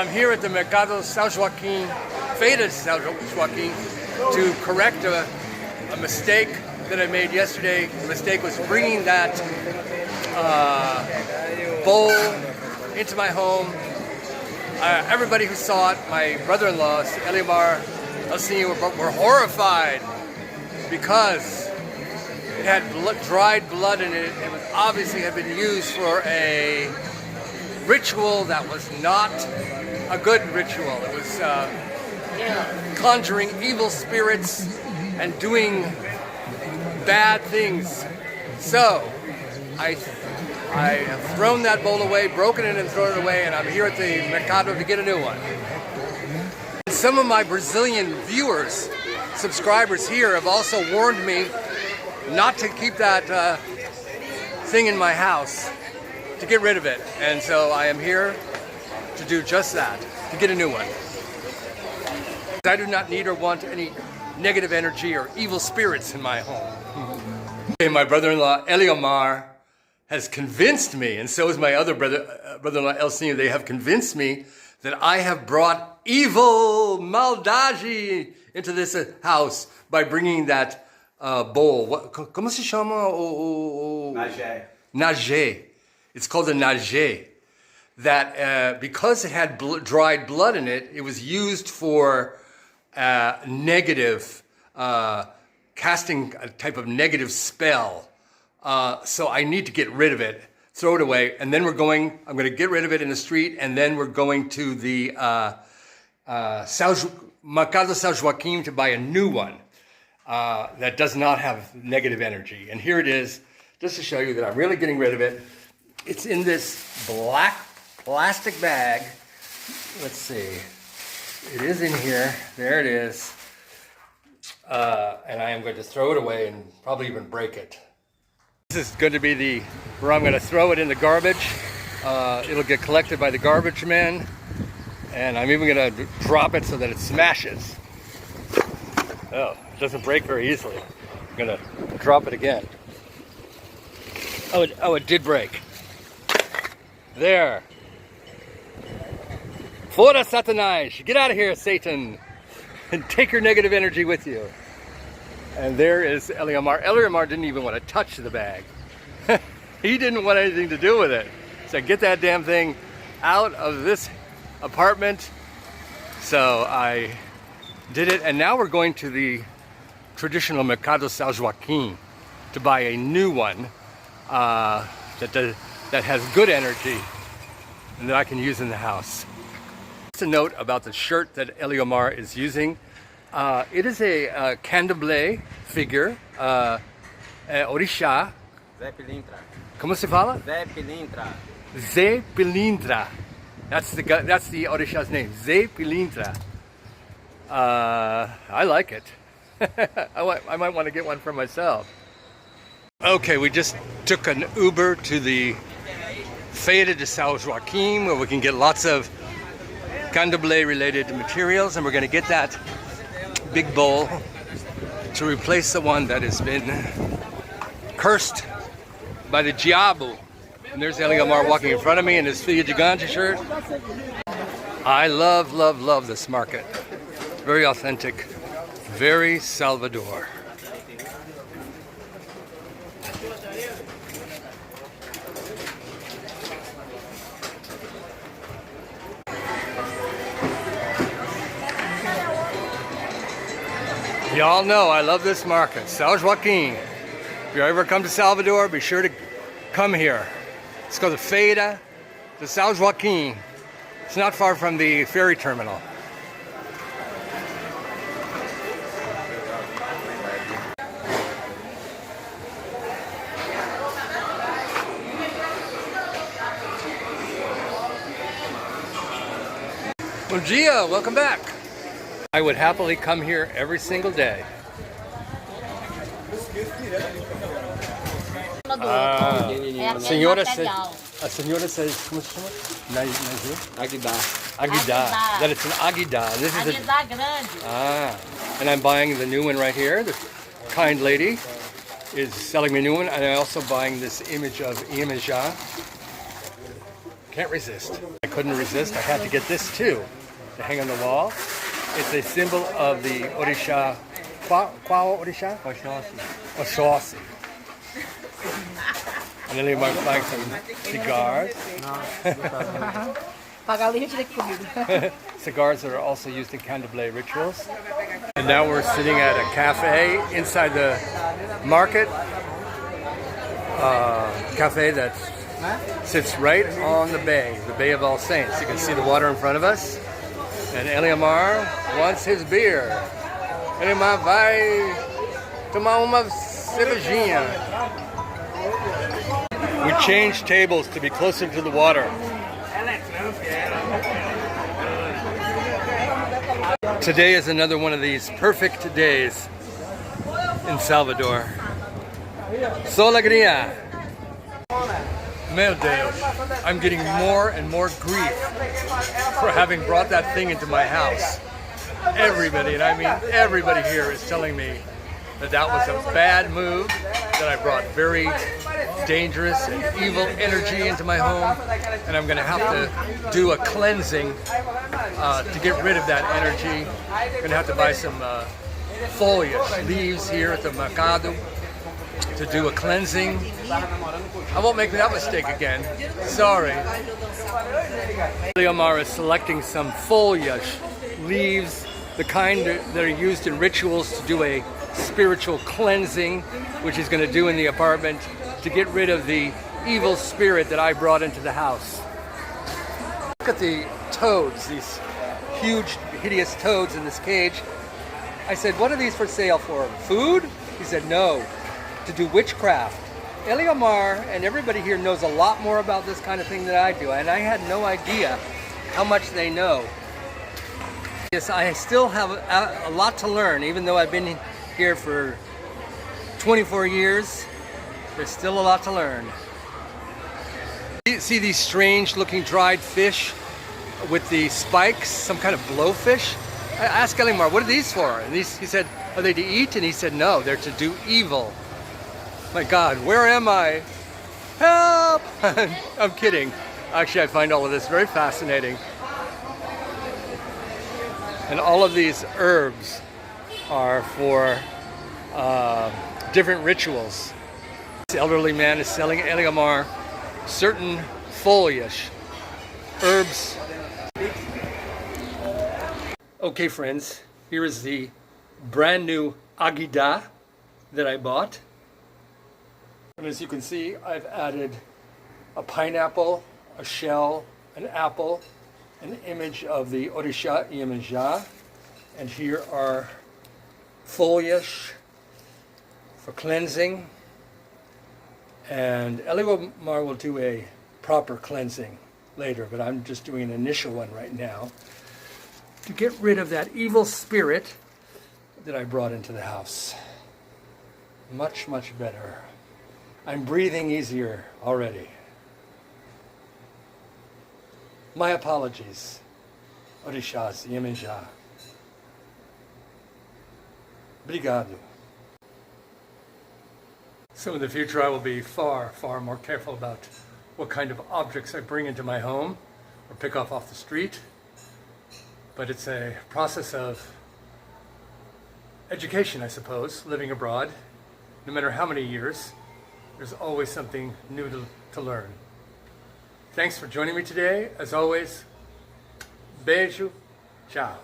I'm here at the Mercado São Joaquim, Feira de São Joaquim, to correct a mistake that I made yesterday. The mistake was bringing that bowl into my home. Everybody who saw it, my brother-in-law, Eliomar, were horrified because it had dried blood in it. It was obviously had been used for a ritual that was not a good ritual. It was conjuring evil spirits and doing bad things. So I have thrown that bowl away, broken it and thrown it away, and I'm here at the Mercado to get a new one. Some of my Brazilian viewers, subscribers here, have also warned me not to keep that thing in my house, to get rid of it. And so I am here to do just that, to get a new one. I do not need or want any negative energy or evil spirits in my home. Okay, my brother-in-law Eliomar has convinced me, and so is my other brother-in-law El Senor, they have convinced me that I have brought evil, maldade, into this house by bringing that bowl. Como se chama? Nagé. Nagé. It's called a nagé. That because it had dried blood in it, it was used for negative, casting a type of negative spell. So I need to get rid of it, throw it away, and then I'm going to get rid of it in the street, and then we're going to the Mercado São Joaquim to buy a new one that does not have negative energy. And here it is, just to show you that I'm really getting rid of it. It's in this black plastic bag. Let's see. It is in here. There it is. And I am going to throw it away and probably even break it. This is going to be where I'm going to throw it in the garbage. It'll get collected by the garbage men. And I'm even going to drop it so that it smashes. Oh, it doesn't break very easily. I'm going to drop it again. Oh, it did break. There. Fora Satanás. Get out of here, Satan. And take your negative energy with you. And there is Eliomar. Eliomar didn't even want to touch the bag. He didn't want anything to do with it. So get that damn thing out of this apartment. So I did it, and now we're going to the traditional Mercado São Joaquim to buy a new one that has good energy and that I can use in the house. Just a note about the shirt that Eliomar is using. It is a candomblé figure, orixá. Zé Pilintra. Como se fala? Zé Pilintra. Zé Pilintra. That's the orixá's name, Zé Pilintra. I like it. I might want to get one for myself. Okay, we just took an Uber to the Feira de São Joaquim, where we can get lots of candomblé related materials, and we're going to get that big bowl to replace the one that has been cursed by the Diabo. And there's Eliomar walking in front of me in his Filha Gigante shirt. I love, love, love this market. Very authentic, very Salvador. Y'all know I love this market, São Joaquim. If you ever come to Salvador, be sure to come here. It's called the Feira de São Joaquim. It's not far from the ferry terminal. Bom dia, welcome back. I would happily come here every single day. A senhora says, como se chama? Aguidá. Aguidá. That it's an aguidá. This is Aguidá grande. And I'm buying the new one right here. This kind lady is selling me a new one, and I'm also buying this image of Iemanjá. Can't resist. I couldn't resist. I had to get this too to hang on the wall. It's a symbol of the Orisha. Qual Orisha? Oxóssi. And then we're buying some cigars. Cigars are also used in Candomblé rituals. And now we're sitting at a cafe inside the market. Cafe that sits right on the Bay of All Saints. You can see the water in front of us. And Eliamar wants his beer. Eliamar vai tomar uma cervejinha. We changed tables to be closer to the water. Today is another one of these perfect days in Salvador. So alegria. Meu Deus, I'm getting more and more grief for having brought that thing into my house. Everybody, and I mean everybody here, is telling me that that was a bad move, that I brought very dangerous and evil energy into my home, and I'm going to have to do a cleansing to get rid of that energy. I'm going to have to buy some foliage, leaves here at the mercado to do a cleansing. I won't make that mistake again. Sorry. Eliamar is selecting some foliage, leaves, the kind that are used in rituals to do a spiritual cleansing, which he's going to do in the apartment to get rid of the evil spirit that I brought into the house. Look at the toads, these huge, hideous toads in this cage. I said, what are these for sale for? Food? He said, no, to do witchcraft. Eliamar and everybody here knows a lot more about this kind of thing than I do, and I had no idea how much they know. Yes, I still have a lot to learn, even though I've been here for 24 years. There's still a lot to learn. You see these strange looking dried fish with the spikes, some kind of blowfish? I asked Eliamar, what are these for? And he said, are they to eat? And he said, no, they're to do evil. My God, where am I? Help! I'm kidding. Actually, I find all of this very fascinating. And all of these herbs are for different rituals. This elderly man is selling Eliamar certain foliage, herbs. Okay, friends, here is the brand new agida that I bought. And as you can see, I've added a pineapple, a shell, an apple, an image of the Orisha Iemanjá, and here are foliage for cleansing. And Eliamar will do a proper cleansing later, but I'm just doing an initial one right now to get rid of that evil spirit that I brought into the house. Much, much better. I'm breathing easier already. My apologies, Orishas Iemanjá. Obrigado. So in the future I will be far, far more careful about what kind of objects I bring into my home or pick off the street. But it's a process of education, I suppose, living abroad. No matter how many years, there's always something new to learn. Thanks for joining me today. As always, beijo, ciao.